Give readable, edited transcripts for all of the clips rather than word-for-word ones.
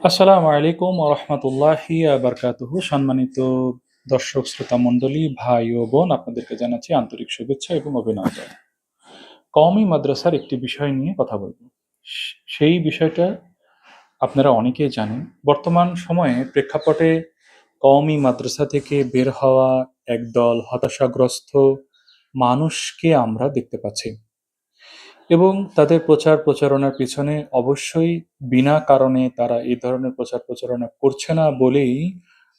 আসসালামু আলাইকুম ওয়া রাহমাতুল্লাহি ওয়া বারাকাতুহু। সম্মানিত দর্শক শ্রোতা মণ্ডলী, ভাই ও বোন, আপনাদেরকে জানাচ্ছি আন্তরিক শুভেচ্ছা এবং অভিনন্দন। কওমি মাদ্রাসার একটি বিষয় নিয়ে কথা বলব। সেই বিষয়টা আপনারা অনেকেই জানেন। বর্তমান সময়ে প্রেক্ষাপটে কওমি মাদ্রাসা থেকে বের হওয়া একদল হতাশাগ্রস্ত মানুষকে আমরা দেখতে পাচ্ছি। এবং তাদের প্রচার প্রচারণার পিছনে অবশ্যই বিনা কারণে তারা এই ধরনের প্রচার প্রচারণা করছে না বলেই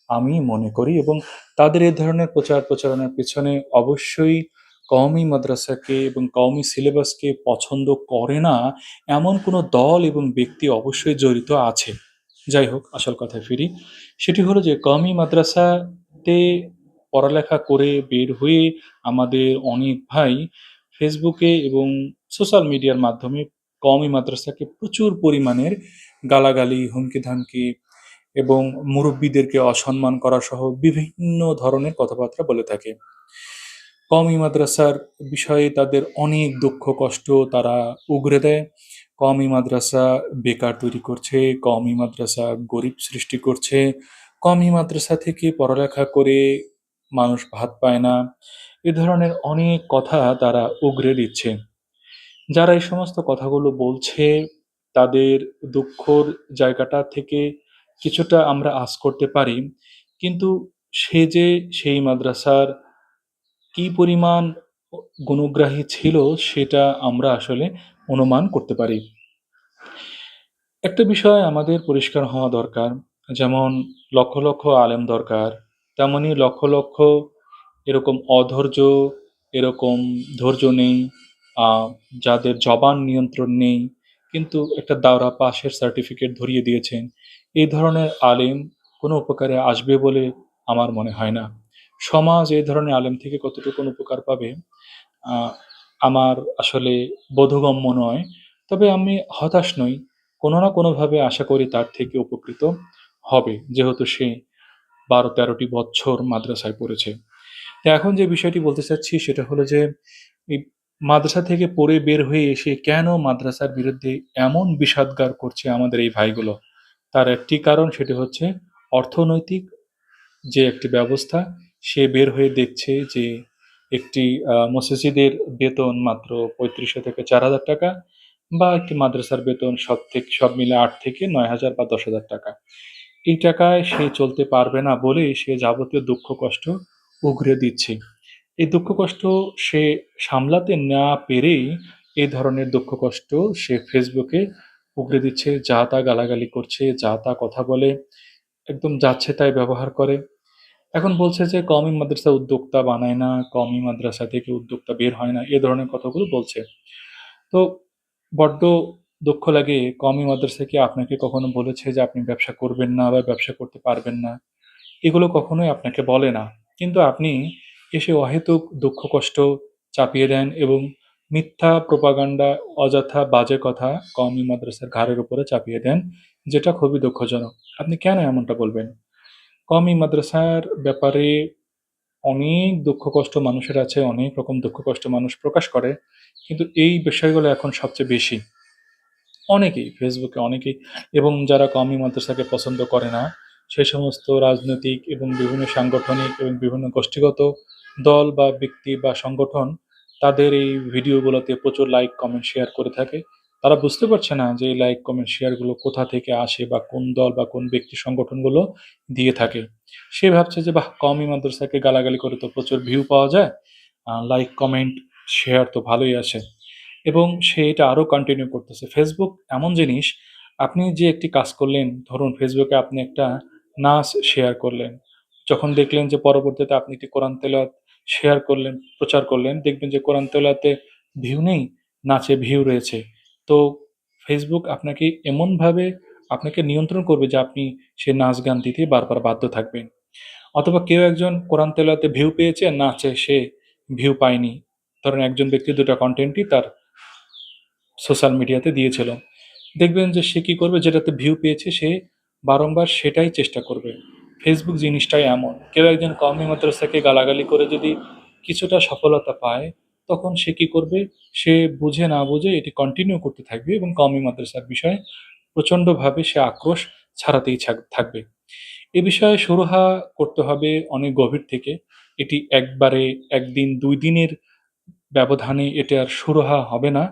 আমি মনে করি, এবং তাদের এই ধরনের প্রচার প্রচারণার পিছনে অবশ্যই কওমি মাদ্রাসাকে এবং কওমি সিলেবাসকে পছন্দ করে না এমন কোনো দল এবং ব্যক্তি অবশ্যই জড়িত আছে। যাই হোক, আসল কথায় ফিরি। সেটি হলো যে কওমি মাদ্রাসাতে পড়ালেখা করে বের হয়ে আমাদের অনেক ভাই ফেসবুকে এবং সোশ্যাল মিডিয়ার মাধ্যমে কওমি মাদ্রাসাকে প্রচুর পরিমাণের গালাগালি, হুমকি-ধামকি এবং মুরব্বিদেরকে অসম্মান করা সহ বিভিন্ন ধরনের কথাবার্তা বলে থাকে। কওমি মাদ্রাসার বিষয়ে তাদের অনেক দুঃখ কষ্ট তারা উগরে দেয়। কওমি মাদ্রাসা বেকার তৈরি করছে, কওমি মাদ্রাসা গরিব সৃষ্টি করছে, কওমি মাদ্রাসা থেকে পড়ালেখা করে মানুষ ভাত পায় না। এ ধরনের অনেক কথা তারা উগরে দিচ্ছে। যারা এই সমস্ত কথাগুলো বলছে তাদের দুঃখর জায়গাটা থেকে কিছুটা আমরা আঁচ করতে পারি। কিন্তু সে যে সেই মাদ্রাসার কি পরিমাণ গুণগ্রাহী ছিল সেটা আমরা আসলে অনুমান করতে পারি। একটা বিষয় আমাদের পরিষ্কার হওয়া দরকার। যেমন লক্ষ, লক্ষ আলেম দরকার, তেমনি লক্ষ, লক্ষ এরকম অধৈর্য, এরকম ধৈর্য নেই, আ যাদের জবান নিয়ন্ত্রণ নেই, কিন্তু একটা দাওরা পাসের সার্টিফিকেট ধরিয়ে দিয়েছেন। এই ধরনের আলেম কোনো উপকারে আসবে বলে আমার মনে হয় না। সমাজ এই ধরনের আলেম থেকে কতটুকুন উপকার পাবে আ আমার আসলে বোধগম্য নয়। তবে আমি হতাশ নই। কোনো না কোনোভাবে আশা করি তার থেকে উপকৃত হবে। যেহেতু সে ১২-১৩ টি বছর মাদ্রাসায় পড়েছে। তো এখন যে বিষয়টি বলতে চাচ্ছি সেটা হলো যে, এই মাদ্রাসা থেকে পড়ে বের হয়ে এসে কেন মাদ্রাসার বিরুদ্ধে এমন বিষাদগার করছে আমাদের এই ভাইগুলো? তার একটি কারণ, সেটি হচ্ছে অর্থনৈতিক যে একটি ব্যবস্থা, সে বের হয়ে দেখছে যে একটি মসজিদের বেতন মাত্র ৩৫০০ থেকে ৳৪,০০০, বা একটি মাদ্রাসার বেতন সব মিলে ৮ থেকে ৯,০০০ বা ৳১০,০০০। এই টাকায় সে চলতে পারবে না বলেই সে যাবতীয় দুঃখ কষ্ট উগরে দিচ্ছে। এই দুঃখ কষ্ট সে সামলাতে না পেরেই এই ধরনের দুঃখ কষ্ট সে ফেসবুকে উগরে দিচ্ছে। যা তা গালাগালি করছে, যা তা কথা বলে, একদম যাচ্ছে তাই ব্যবহার করে। এখন বলছে যে কওমি মাদ্রাসা উদ্যোক্তা বানায় না, কওমি মাদ্রাসা থেকে উদ্যোক্তা বের হয় না, এ ধরনের কথাগুলো বলছে। তো বড্ড দুঃখ লাগে, কওমি মাদ্রাসা কি আপনাকে কখনো বলেছে যে আপনি ব্যবসা করবেন না বা ব্যবসা করতে পারবেন না? এগুলো কখনোই আপনাকে বলে না। কিন্তু আপনি এসে অহেতুক দুঃখ কষ্ট চাপিয়ে দেন এবং মিথ্যা প্রোপাগান্ডা, অযথা বাজে কথা কওমি মাদ্রাসার ঘাড়ের উপরে চাপিয়ে দেন, যেটা খুবই দুঃখজনক। আপনি কেন এমনটা বলবেন? কওমি মাদ্রাসার ব্যাপারে অনেক দুঃখ কষ্ট মানুষের আছে, অনেক রকম দুঃখ কষ্ট মানুষ প্রকাশ করে। কিন্তু এই বিষয়গুলো এখন সবচেয়ে বেশি। অনেকেই, ফেসবুকে অনেকেই, এবং যারা কওমি মাদ্রাসাকে পছন্দ করে না, সে সমস্ত রাজনৈতিক এবং বিভিন্ন সাংগঠনিক এবং বিভিন্ন গোষ্ঠীগত দল বা ব্যক্তি বা সংগঠন তাদের এই ভিডিওগুলোতে প্রচুর লাইক, কমেন্ট, শেয়ার করে থাকে। তারা বুঝতে পারছে না যে এই লাইক, কমেন্ট, শেয়ারগুলো কোথা থেকে আসে বা কোন দল বা কোন ব্যক্তি সংগঠনগুলো দিয়ে থাকে। সে ভাবছে যে বাহ! কওমি মাদ্রাসাকে গালাগালি করে তো প্রচুর ভিউ পাওয়া যায়। লাইক, কমেন্ট, শেয়ার তো ভালোই আসে। এবং সে এটা আরো কন্টিনিউ করতেছে। ফেসবুক এমন জিনিস, আপনি যে একটি কাজ করলেন, ধরুন ফেসবুকে আপনি একটা নাচ শেয়ার করলেন। যখন দেখলেন যে পরবর্তীতে আপনি একটি কোরআন তেলাওয়াত শেয়ার করলেন, প্রচার করলেন, দেখবেন যে কোরআন তেলাওয়াতে ভিউ নেই, নাচে ভিউ রয়েছে। তো ফেসবুক আপনাকে এমনভাবে আপনাকে নিয়ন্ত্রণ করবে যে আপনি সে নাচ গান দিতে বারবার বাধ্য থাকবেন। অথবা কেউ একজন কোরআন তেলাওয়াতে ভিউ পেয়েছে, নাচে সে ভিউ পায়নি। ধরেন একজন ব্যক্তি ২ টা কনটেন্টই তার সোশ্যাল মিডিয়াতে দিয়েছিল। দেখবেন যে সে কি করবে, যেটাতে ভিউ পেয়েছে সে বারংবার সেটাই চেষ্টা করবে। ফেসবুক জিনিসটাই এমন। কেউ একজন কওমি মাদ্রাসাকে গালাগালি করে যদি কিছুটা সফলতা পায়, তখন সে কি করবে? সে বুঝে না বুঝে এটি কন্টিনিউ করতে থাকবে এবং কওমি মাদ্রাসার বিষয়ে প্রচণ্ডভাবে সে আক্রোশ ছাড়াতেই থাকবে। এ বিষয়ে সুরাহা করতে হবে অনেক গভীর থেকে। এটি একবারে ১ দিন ২ দিনের ব্যবধানে এটা আর সুরাহা হবে না।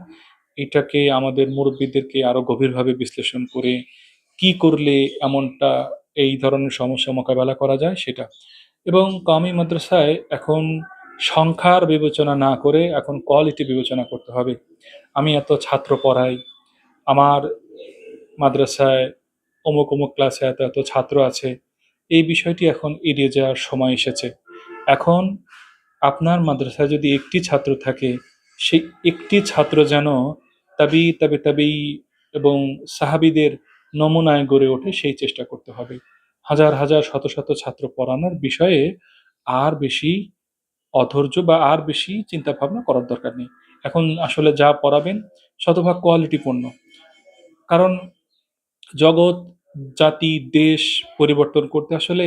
এটাকে আমাদের মুরব্বিদেরকে আরো গভীরভাবে বিশ্লেষণ করে কি করলে এমনটা এই ধরনের সমস্যা মোকাবেলা করা যায় সেটা। এবং কওমি মাদ্রাসায় এখন সংখ্যার বিবেচনা না করে এখন কোয়ালিটি বিবেচনা করতে হবে। আমি এত ছাত্র পড়াই, আমার মাদ্রাসায় অমুক, অমুক ক্লাসে এত, এত ছাত্র আছে। এই বিষয়টি এখন এড়িয়ে যাওয়ার সময় এসেছে। এখন আপনার মাদ্রাসায় যদি একটি ছাত্র থাকে, সেই একটি ছাত্র যেন তাবী এবং সাহাবীদের নমুনায় গড়ে ওঠে সেই চেষ্টা করতে হবে। হাজার, হাজার শত, শত ছাত্র পড়ানোর বিষয়ে আর বেশি অধৈর্য বা আর বেশি চিন্তাভাবনা করার দরকার নেই। এখন আসলে যা পড়াবেন শতভাগ কোয়ালিটিপূর্ণ। কারণ জগৎ, জাতি, দেশ পরিবর্তন করতে আসলে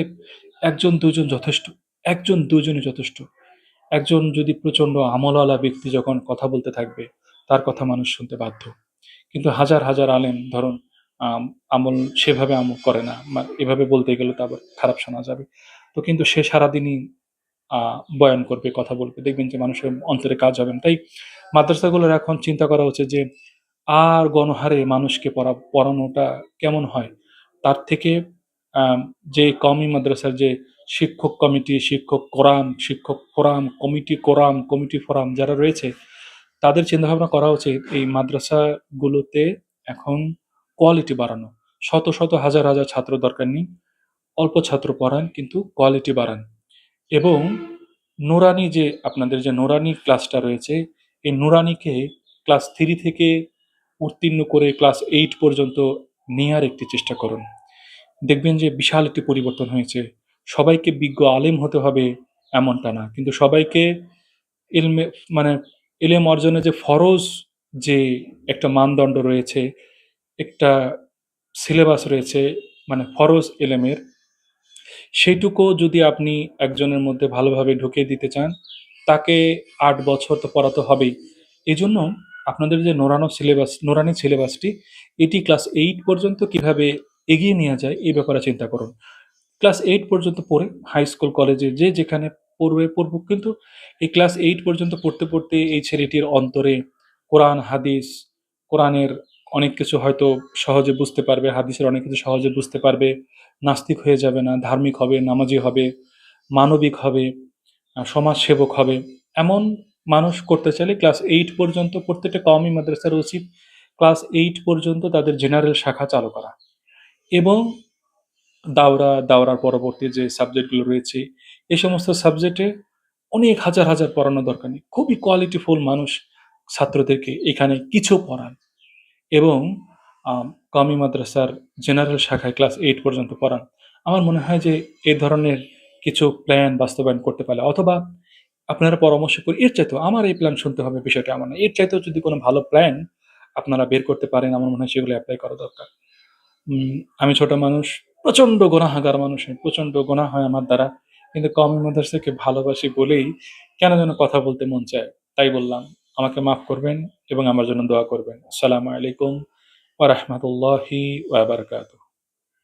১ জন ২ জন যথেষ্ট। ১ জন ২ জনই যথেষ্ট। একজন যদি প্রচণ্ড আমলওয়ালা ব্যক্তি যখন কথা বলতে থাকবে, তার কথা মানুষ শুনতে বাধ্য। কিন্তু হাজার, হাজার আলেম ধরুন আম আমল সেভাবে আমল করে না। এভাবে বলতে গেলে তো আবার খারাপ শোনা যাবে। তো কিন্তু সে সারাদিনই আ বয়ান করবে, কথা বলবে। দেখবেন যে মানুষের অন্তরে কাজ হবে না। তাই মাদ্রাসাগুলোর এখন চিন্তা করা উচিত যে আর গণহারে মানুষকে পড়ানোটা কেমন হয়? তার থেকে আম যে কওমি মাদ্রাসার যে শিক্ষক কমিটি, শিক্ষক ফোরাম, কমিটি ফোরাম যারা রয়েছে, তাদের চিন্তাভাবনা করা উচিত এই মাদ্রাসাগুলোতে এখন কোয়ালিটি বাড়ানো। শত, শত হাজার, হাজার ছাত্র দরকার নেই। অল্প ছাত্র পড়ান কিন্তু কোয়ালিটি বাড়ান। এবং নুরানি যে আপনাদের যে নুরানি ক্লাসটা রয়েছে, এই নুরানিকে ক্লাস 3 থেকে উত্তীর্ণ করে ক্লাস 8 পর্যন্ত নেয়ার একটি চেষ্টা করুন। দেখবেন যে বিশাল একটি পরিবর্তন হয়েছে। সবাইকে বিজ্ঞ আলেম হতে হবে এমনটা না। কিন্তু সবাইকে ইলমে মানে ইলম অর্জনের যে ফরজ যে একটা মানদণ্ড রয়েছে, একটা সিলেবাস রয়েছে মানে ফরজ ইলমের, সেইটুকুও যদি আপনি একজনের মধ্যে ভালোভাবে ঢুকিয়ে দিতে চান, তাকে ৮ বছর তো পড়াতে হবেই। এজন্য আপনাদের যে নুরানি সিলেবাসটি, এটি ক্লাস 8 পর্যন্ত কিভাবে এগিয়ে নেয়া যায়, এই ব্যাপারে চিন্তা করুন। ক্লাস 8 পর্যন্ত পড়ে হাই স্কুল, কলেজে যে যেখানে পড়ুক। কিন্তু এই ক্লাস 8 পর্যন্ত পড়তে, পড়তে এই ছেলেটির অন্তরে কোরআন, হাদিস, কোরআনের অনেক কিছু হয়তো সহজে বুঝতে পারবে, হাদিসের অনেক কিছু সহজে বুঝতে পারবে। নাস্তিক হয়ে যাবে না, ধার্মিক হবে, নামাজি হবে, মানবিক হবে, সমাজসেবক হবে। এমন মানুষ করতে চাইলে ক্লাস 8 পর্যন্ত প্রত্যেকটা কওমি মাদ্রাসার উচিত ক্লাস 8 পর্যন্ত তাদের জেনারেল শাখা চালু করা। এবং দাওরার পরবর্তী যে সাবজেক্টগুলো রয়েছে, এই সমস্ত সাবজেক্টে অনেক হাজার, হাজার পড়ানোর দরকার নেই। খুবই কোয়ালিটিফুল মানুষ ছাত্রদেরকে এখানে কিছু পড়ান এবং কওমি মাদ্রাসার জেনারেল শাখায় ক্লাস 8 পর্যন্ত পড়ান। আমার মনে হয় যে এ ধরনের কিছু প্ল্যান বাস্তবায়ন করতে পারলে, অথবা আপনারা পরামর্শ করে এর চাইতেও আমার এই প্ল্যান শুনতে হবে বিষয়টা এমন না। এর চাইতেও যদি কোনো ভালো প্ল্যান আপনারা বের করতে পারেন, আমার মনে হয় সেগুলো এপ্লাই করা দরকার। উম আমি ছোট মানুষ, প্রচন্ড গুনাহগার মানুষ আমি। প্রচন্ড গুনাহ হয় আমার দ্বারা। কিন্তু কওমি মাদ্রাসাকে ভালোবাসি বলেই কেন যেন কথা বলতে মন চায়। তাই বললাম। আমাকে মাফ করবেন এবং আমার জন্য দোয়া করবেন। আসসালামু আলাইকুম ওয়া রাহমাতুল্লাহি ওয়া বারাকাতুহু।